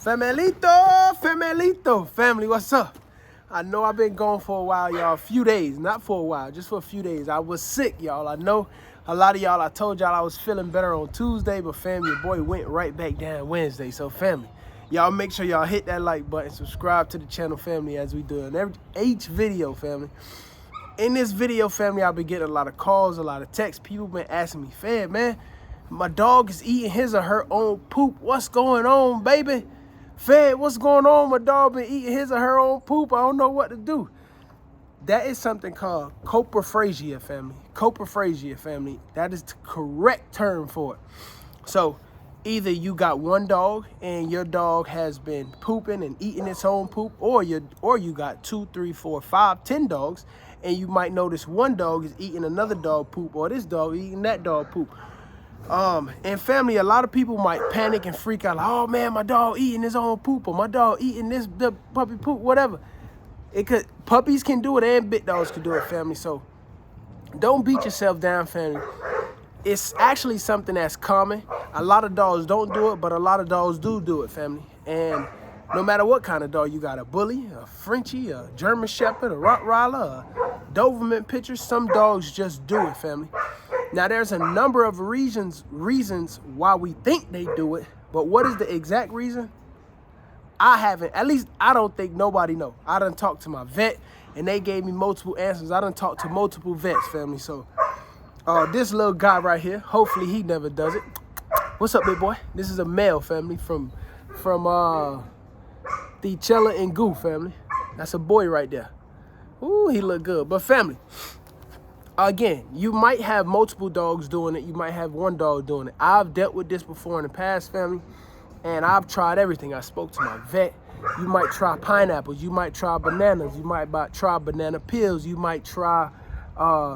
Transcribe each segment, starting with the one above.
Family, what's up? I know I've been gone for a while, y'all. A few days, not for a while, just for a few days. I was sick, y'all. I know a lot of y'all, I told y'all I was feeling better on Tuesday, but family, your boy went right back down Wednesday. So family, y'all make sure y'all hit that like button, subscribe to the channel, family, as we do in each video, family. In this video, family, I've been getting a lot of calls, a lot of texts. People been asking me, Fed, man, my dog is eating his or her own poop. What's going on, baby? Fed, what's going on? My dog been eating his or her own poop. I don't know what to do. That is something called coprophagia, family. Coprophagia, family. That is the correct term for it. So either you got one dog and your dog has been pooping and eating its own poop, or you got 2, 3, 4, 5, 10 dogs, and you might notice one dog is eating another dog poop, or this dog eating that dog poop. And family, a lot of people might panic and freak out, like, oh man, my dog eating his own poop, or my dog eating the puppy poop, whatever. Puppies can do it and big dogs can do it, family. So don't beat yourself down, family. It's actually something that's common. A lot of dogs don't do it, but a lot of dogs do it, family. And no matter what kind of dog you got, a bully, a Frenchie, a German Shepherd, a Rottweiler, a Doberman Pinscher, some dogs just do it, family. Now, there's a number of reasons why we think they do it, but what is the exact reason? At least I don't think nobody know. I done talked to my vet, and they gave me multiple answers. I done talked to multiple vets, family. So this little guy right here, hopefully he never does it. What's up, big boy? This is a male, family, from the Chella and Goo family. That's a boy right there. Ooh, he look good. But family, again, you might have multiple dogs doing it. You might have one dog doing it. I've dealt with this before in the past, family, and I've tried everything. I spoke to my vet. You might try pineapples. You might try bananas. You might try banana peels. You might try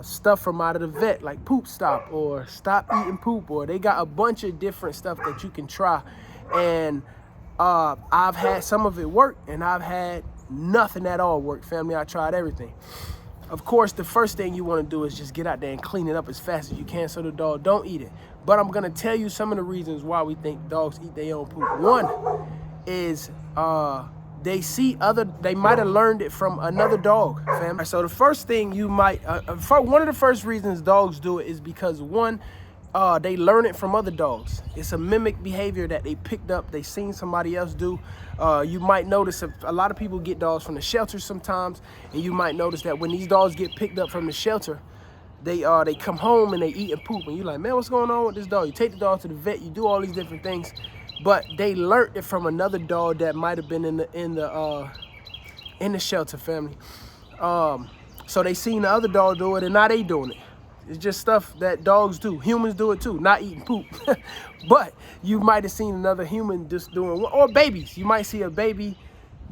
stuff from out of the vet, like Poop Stop or Stop Eating Poop, or they got a bunch of different stuff that you can try. And I've had some of it work, and I've had nothing at all work, family. I tried everything. Of course, the first thing you want to do is just get out there and clean it up as fast as you can so the dog don't eat it. But I'm going to tell you some of the reasons why we think dogs eat their own poop. One is they might have learned it from another dog, fam. So the first thing you might, one of the first reasons dogs do it is because, one, they learn it from other dogs. It's a mimic behavior that they picked up, they seen somebody else do. You might notice a lot of people get dogs from the shelter sometimes, and you might notice that when these dogs get picked up from the shelter, they come home and they eat and poop, and you're like, man, what's going on with this dog? You take the dog to the vet, you do all these different things, but they learned it from another dog that might have been in the shelter, family. So they seen the other dog do it, and now they doing it. It's just stuff that dogs do. Humans do it too, not eating poop. But you might have seen another human just doing, or babies. You might see a baby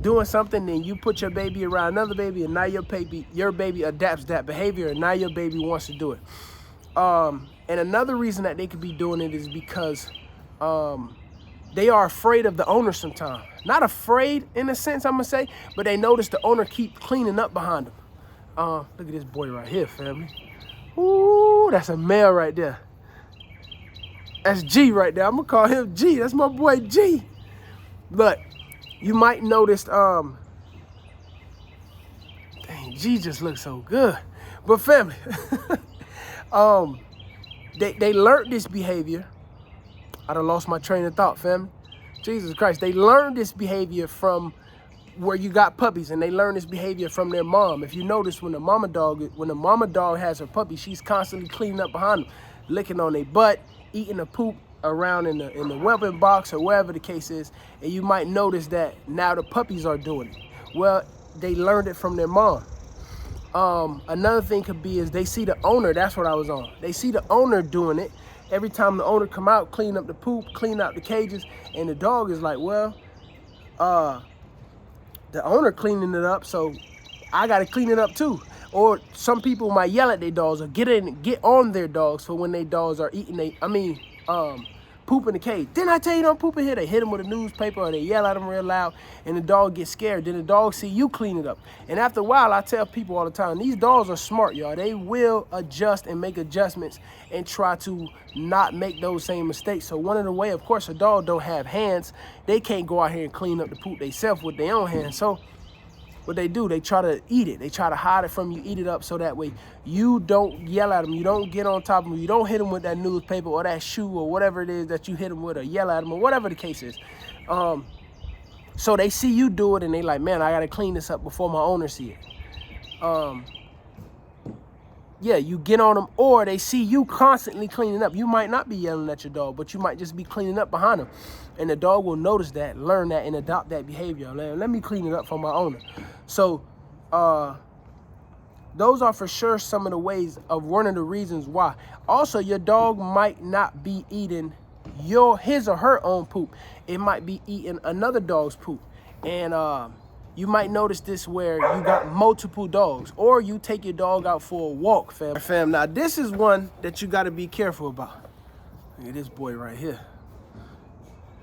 doing something, and you put your baby around another baby, and now your baby adapts that behavior, and now your baby wants to do it. And another reason that they could be doing it is because they are afraid of the owner sometimes. Not afraid in a sense, I'm gonna say, but they notice the owner keep cleaning up behind them. Look at this boy right here, family. Ooh, that's a male right there. That's G right there. I'm gonna call him G. That's my boy G. But you might notice, dang, G just looks so good. But family, they learned this behavior. I done lost my train of thought, family. Jesus Christ, they learned this behavior from where you got puppies, and they learn this behavior from their mom. If you notice, when the mama dog has her puppy, she's constantly cleaning up behind them, licking on their butt, eating the poop around in the weapon box or wherever the case is. And you might notice that now the puppies are doing it. Well, they learned it from their mom. Another thing could be is they see the owner. That's what I was on. They see the owner doing it. Every time the owner come out, clean up the poop, clean out the cages, and the dog is like, well, the owner cleaning it up, so I gotta clean it up too. Or some people might yell at their dogs or get on their dogs for when their dogs are eating poop in the cage. Didn't I tell you don't poop in here? They hit him with a newspaper or they yell at him real loud and the dog gets scared. Then the dog see you clean it up. And after a while, I tell people all the time, these dogs are smart, y'all. They will adjust and make adjustments and try to not make those same mistakes. So one of the way, of course, a dog don't have hands. They can't go out here and clean up the poop themselves with their own hands. So what they do, they try to eat it. They try to hide it from you, eat it up, so that way you don't yell at them. You don't get on top of them. You don't hit them with that newspaper or that shoe or whatever it is that you hit them with, or yell at them, or whatever the case is. So they see you do it and they like, man, I got to clean this up before my owner see it. Yeah, you get on them, or they see you constantly cleaning up. You might not be yelling at your dog, but you might just be cleaning up behind them. And the dog will notice that, learn that, and adopt that behavior. Let me clean it up for my owner. So those are for sure some of the ways of one of the reasons why. Also, your dog might not be eating his or her own poop. It might be eating another dog's poop. And you might notice this where you got multiple dogs, or you take your dog out for a walk, fam. Now, this is one that you got to be careful about. Look at this boy right here.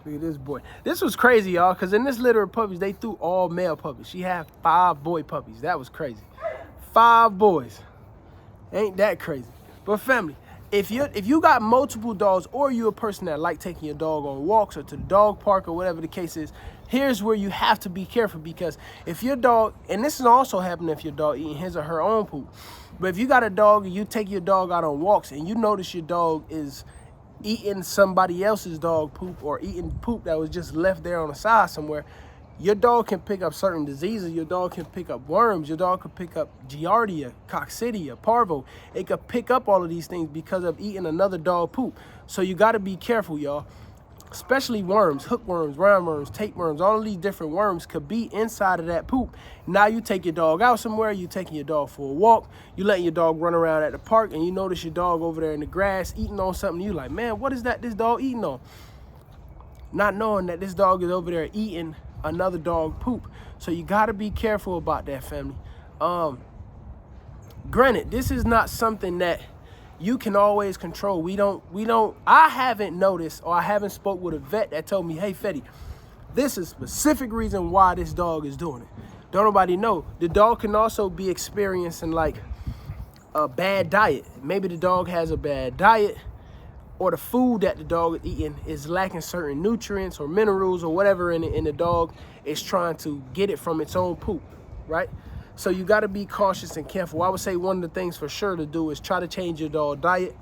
Look at this boy. This was crazy, y'all, because in this litter of puppies, they threw all male puppies. She had 5 boy puppies. That was crazy. 5 boys. Ain't that crazy? But family, if you got multiple dogs, or you a person that like taking your dog on walks or to the dog park or whatever the case is, here's where you have to be careful, because if your dog, and this is also happening if your dog eating his or her own poop, but if you got a dog and you take your dog out on walks and you notice your dog is eating somebody else's dog poop, or eating poop that was just left there on the side somewhere, your dog can pick up certain diseases. Your dog can pick up worms. Your dog could pick up giardia, coccidia, parvo. It could pick up all of these things because of eating another dog poop. So you got to be careful, y'all. Especially worms, hookworms, roundworms, tapeworms, all of these different worms could be inside of that poop. Now you take your dog out somewhere, you taking your dog for a walk, you letting your dog run around at the park, and you notice your dog over there in the grass eating on something. You like, man, what is that this dog eating on? Not knowing that this dog is over there eating another dog poop. So you got to be careful about that, family. Granted, this is not something that you can always control. I haven't noticed, or I haven't spoke with a vet that told me, hey, Fetty, this is a specific reason why this dog is doing it. Don't nobody know. The dog can also be experiencing like a bad diet. Maybe the dog has a bad diet, or the food that the dog is eating is lacking certain nutrients or minerals or whatever in it, and the dog is trying to get it from its own poop, right? So you got to be cautious and careful. I would say one of the things for sure to do is try to change your dog diet.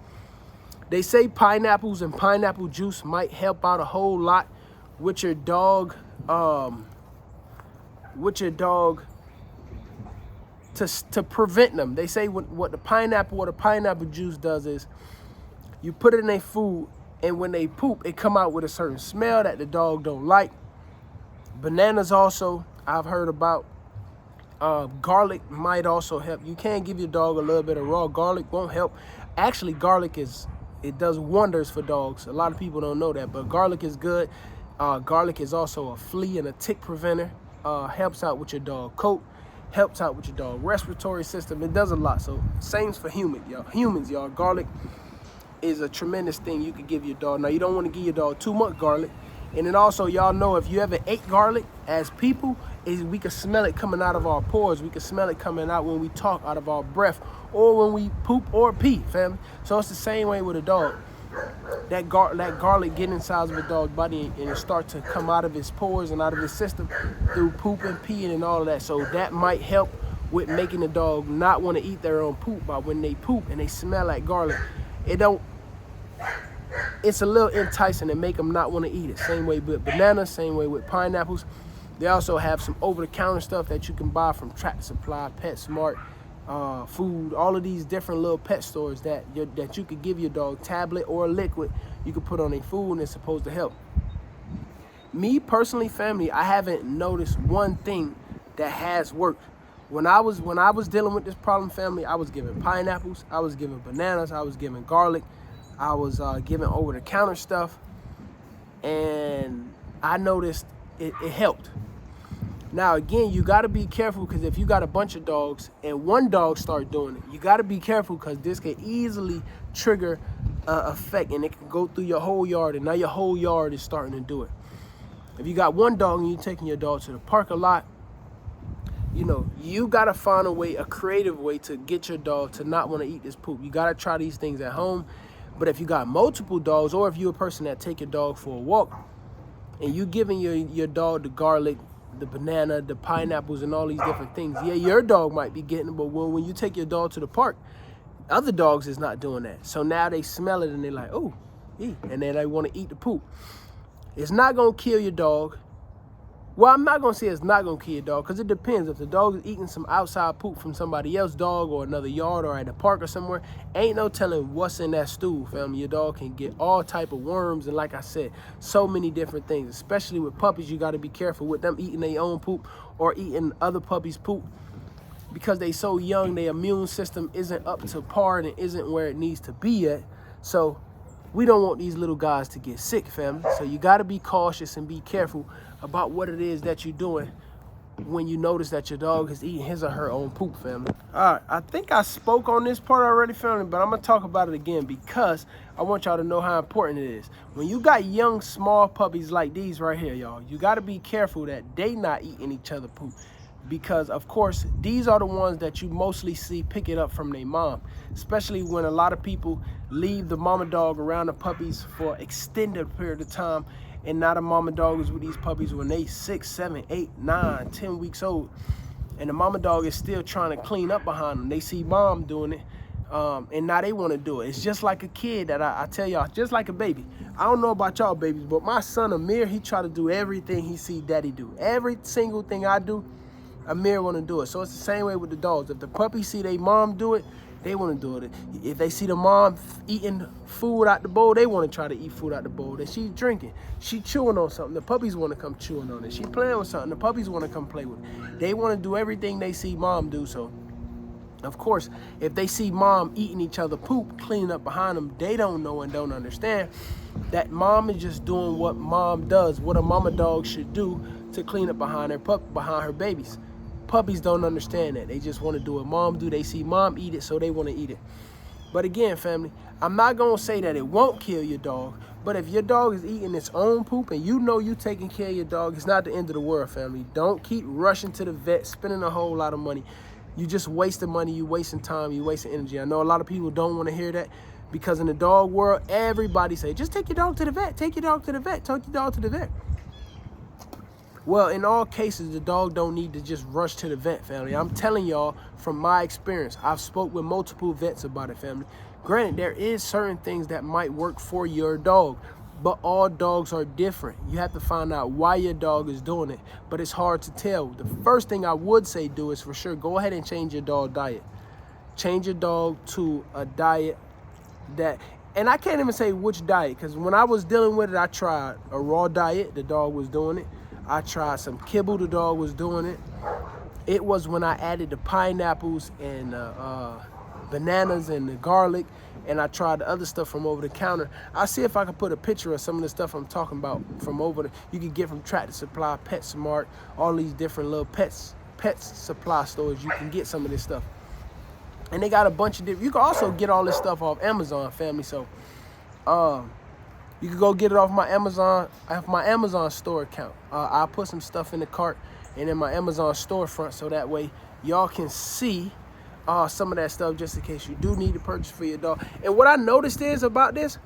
They say pineapples and pineapple juice might help out a whole lot with your dog, to prevent them. They say what the pineapple or the pineapple juice does is you put it in their food, and when they poop, it come out with a certain smell that the dog don't like. Bananas also, I've heard about. Garlic might also help. You can give your dog a little bit of raw garlic, won't help. Actually, garlic it does wonders for dogs. A lot of people don't know that, but garlic is good. Garlic is also a flea and a tick preventer. Helps out with your dog coat, helps out with your dog respiratory system. It does a lot. So same for humans, y'all. Garlic is a tremendous thing you could give your dog. Now, you don't want to give your dog too much garlic. And then also, y'all know, if you ever ate garlic, as people, we can smell it coming out of our pores. We can smell it coming out when we talk, out of our breath, or when we poop or pee, family. So it's the same way with a dog. That garlic get inside of a dog's body, and it start to come out of his pores and out of his system through poop and peeing and all of that. So that might help with making the dog not want to eat their own poop. But when they poop and they smell like garlic, it's a little enticing and make them not want to eat it. Same way with bananas, same way with pineapples. They also have some over-the-counter stuff that you can buy from Tractor Supply, PetSmart, Food, all of these different little pet stores that you could give your dog, tablet or a liquid, you could put on a food, and it's supposed to help. Me personally, family, I haven't noticed one thing that has worked. When I was dealing with this problem, family, I was giving pineapples, I was giving bananas, I was giving garlic, I was giving over-the-counter stuff, and I noticed it helped. Now, again, you got to be careful, because if you got a bunch of dogs and one dog start doing it, you got to be careful, because this can easily trigger effect, and it can go through your whole yard, and now your whole yard is starting to do it. If you got one dog and you're taking your dog to the park a lot, you know, you gotta find a creative way to get your dog to not want to eat this poop. You gotta try these things at home. But if you got multiple dogs, or if you're a person that take your dog for a walk, and you giving your dog the garlic, the banana, the pineapples, and all these different things, yeah, your dog might be getting it, but when you take your dog to the park, other dogs is not doing that. So now they smell it and they're like, oh, and then they want to eat the poop. It's not going to kill your dog. Well, I'm not going to say it's not going to kill your dog, because it depends. If the dog is eating some outside poop from somebody else's dog or another yard or at a park or somewhere, ain't no telling what's in that stool, family. Your dog can get all type of worms, and like I said, so many different things. Especially with puppies, you got to be careful with them eating their own poop or eating other puppies' poop, because they so young, their immune system isn't up to par and it isn't where it needs to be yet. So we don't want these little guys to get sick, family. So you got to be cautious and be careful about what it is that you're doing when you notice that your dog is eating his or her own poop, family. All right, I think I spoke on this part already, family, but I'm going to talk about it again because I want y'all to know how important it is. When you got young, small puppies like these right here, y'all, you got to be careful that they not eating each other poop. Because, of course, these are the ones that you mostly see pick it up from their mom, especially when a lot of people leave the mama dog around the puppies for an extended period of time, and now the mama dog is with these puppies when they 6, 7, 8, 9, 10 weeks old, and the mama dog is still trying to clean up behind them. They see mom doing it, and now they want to do it. It's just like a kid that I tell y'all, just like a baby. I don't know about y'all babies, but my son Amir, he try to do everything he see daddy do. Every single thing I do, Amir want to do it. So it's the same way with the dogs. If the puppies see their mom do it, they want to do it. If they see the mom eating food out the bowl, they want to try to eat food out the bowl. Then she's drinking, she chewing on something, the puppies want to come chewing on it. She playing with something, the puppies want to come play with it. They want to do everything they see mom do. So of course, if they see mom eating each other poop, cleaning up behind them, they don't know and don't understand that mom is just doing what mom does, what a mama dog should do to clean up behind her babies. Puppies don't understand that. They just want to do what mom do. They see mom eat it, so they want to eat it. But again, family, I'm not going to say that it won't kill your dog, but if your dog is eating its own poop and you know you taking care of your dog, it's not the end of the world, family. Don't keep rushing to the vet, spending a whole lot of money. You just wasting money, you wasting time, you wasting energy. I know a lot of people don't want to hear that, because in the dog world, everybody say, just take your dog to the vet, take your dog to the vet, take your dog to the vet. Well, in all cases, the dog don't need to just rush to the vet, family. I'm telling y'all from my experience. I've spoke with multiple vets about it, family. Granted, there is certain things that might work for your dog, but all dogs are different. You have to find out why your dog is doing it, but it's hard to tell. The first thing I would say do is for sure, go ahead and change your dog diet. Change your dog to a diet that, and I can't even say which diet, because when I was dealing with it, I tried a raw diet, the dog was doing it. I tried some kibble, the dog was doing it. It was when I added the pineapples and bananas and the garlic, and I tried the other stuff from over the counter. I'll see if I can put a picture of some of the stuff I'm talking about from over the, you can get from Tractor Supply, PetSmart, all these different little pets supply stores. You can get some of this stuff. And they got a bunch of different, you can also get all this stuff off Amazon, family. So, you can go get it off my Amazon store account. I'll put some stuff in the cart and in my Amazon storefront, so that way y'all can see some of that stuff, just in case you do need to purchase for your dog. And what I noticed is about this,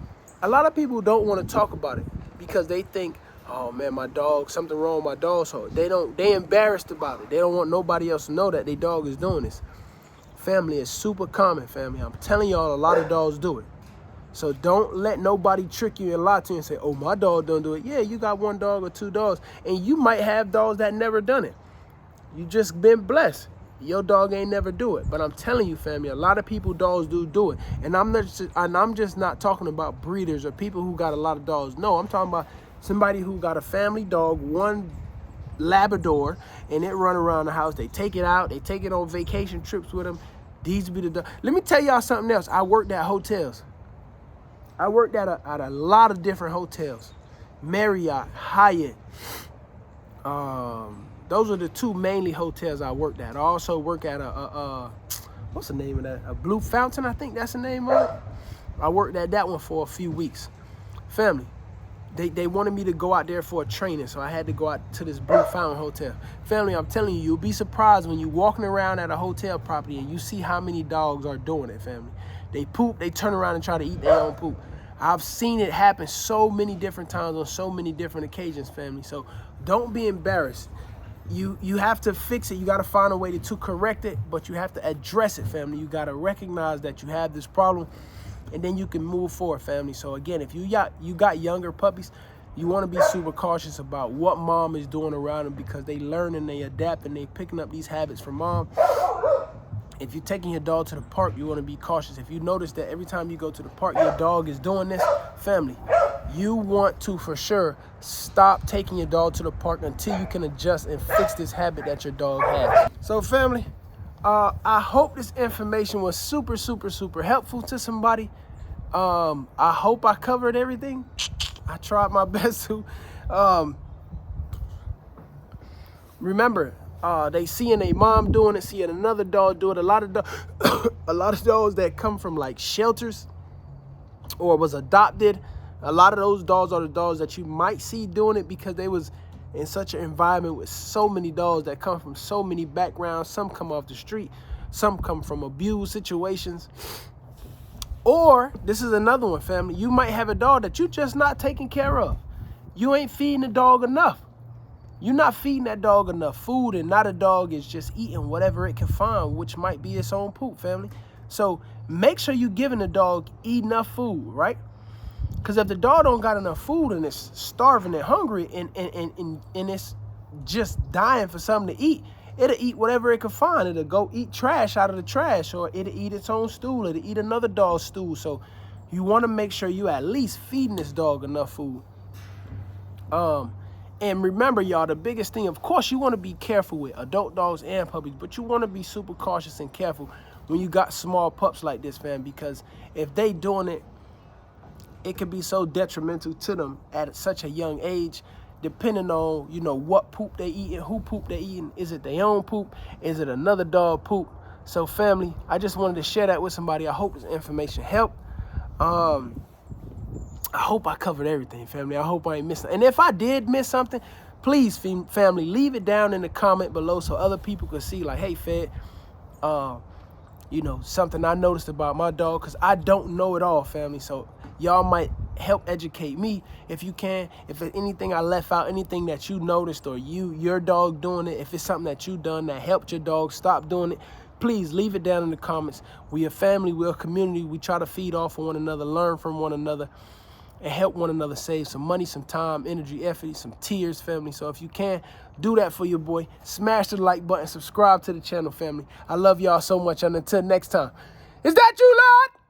a lot of people don't want to talk about it because they think, oh man, my dog, something wrong with my dog. So they embarrassed about it. They don't want nobody else to know that their dog is doing this. Family, is super common, family. I'm telling y'all, a lot of dogs do it. So don't let nobody trick you and lie to you and say, oh, my dog don't do it. Yeah, you got one dog or two dogs, and you might have dogs that never done it. You just been blessed. Your dog ain't never do it. But I'm telling you, family, a lot of people, dogs do it. And I'm just not talking about breeders or people who got a lot of dogs. No, I'm talking about somebody who got a family dog, one Labrador, and it run around the house. They take it out. They take it on vacation trips with them. These be the dogs. Let me tell y'all something else. I worked at hotels. I worked at a lot of different hotels. Marriott, Hyatt. Those are the two mainly hotels I worked at. I also work at what's the name of that? A Blue Fountain, I think that's the name of it. I worked at that one for a few weeks. Family, they wanted me to go out there for a training, so I had to go out to this Blue Fountain Hotel. Family, I'm telling you, you'll be surprised when you're walking around at a hotel property and you see how many dogs are doing it, family. They poop, they turn around and try to eat their own poop. I've seen it happen so many different times on so many different occasions, family. So don't be embarrassed. You have to fix it. You got to find a way to correct it, but you have to address it, family. You got to recognize that you have this problem, and then you can move forward, family. So again, if you got younger puppies, you want to be super cautious about what mom is doing around them, because they learn and they adapt and they picking up these habits from mom. If you're taking your dog to the park, you want to be cautious. If you notice that every time you go to the park, your dog is doing this, family, you want to, for sure, stop taking your dog to the park until you can adjust and fix this habit that your dog has. So, family, I hope this information was super, super, super helpful to somebody. I hope I covered everything. I tried my best to. Remember, they seeing a mom doing it, seeing another dog do it. A lot of dogs that come from like shelters or was adopted, a lot of those dogs are the dogs that you might see doing it because they was in such an environment with so many dogs that come from so many backgrounds. Some come off the street, some come from abused situations. Or this is another one, family. You might have a dog that you just not taking care of. You ain't feeding the dog enough. You're not feeding that dog enough food, and not a dog is just eating whatever it can find, which might be its own poop, family. So make sure you're giving the dog enough food, right? Because if the dog don't got enough food and it's starving and hungry and it's just dying for something to eat, it'll eat whatever it can find. It'll go eat trash out of the trash, or it'll eat its own stool. It'll eat another dog's stool. So you want to make sure you at least feeding this dog enough food. And remember, y'all, the biggest thing, of course, you want to be careful with adult dogs and puppies, but you want to be super cautious and careful when you got small pups like this, fam, because if they doing it, it can be so detrimental to them at such a young age, depending on, you know, what poop they eating, who poop they eating. Is it their own poop? Is it another dog poop? So, family, I just wanted to share that with somebody. I hope this information helped. I hope I covered everything, family. I hope I ain't missing. And if I did miss something, please, family, leave it down in the comment below so other people can see, like, hey, Fed, you know, something I noticed about my dog, because I don't know it all, family. So y'all might help educate me if you can. If there's anything I left out, anything that you noticed, or your dog doing it, if it's something that you done that helped your dog stop doing it, please leave it down in the comments. We're a family, we're a community. We try to feed off of one another, learn from one another, and help one another save some money, some time, energy, effort, some tears, family. So if you can, do that for your boy. Smash the like button, subscribe to the channel, family. I love y'all so much, and until next time, is that you, Lord?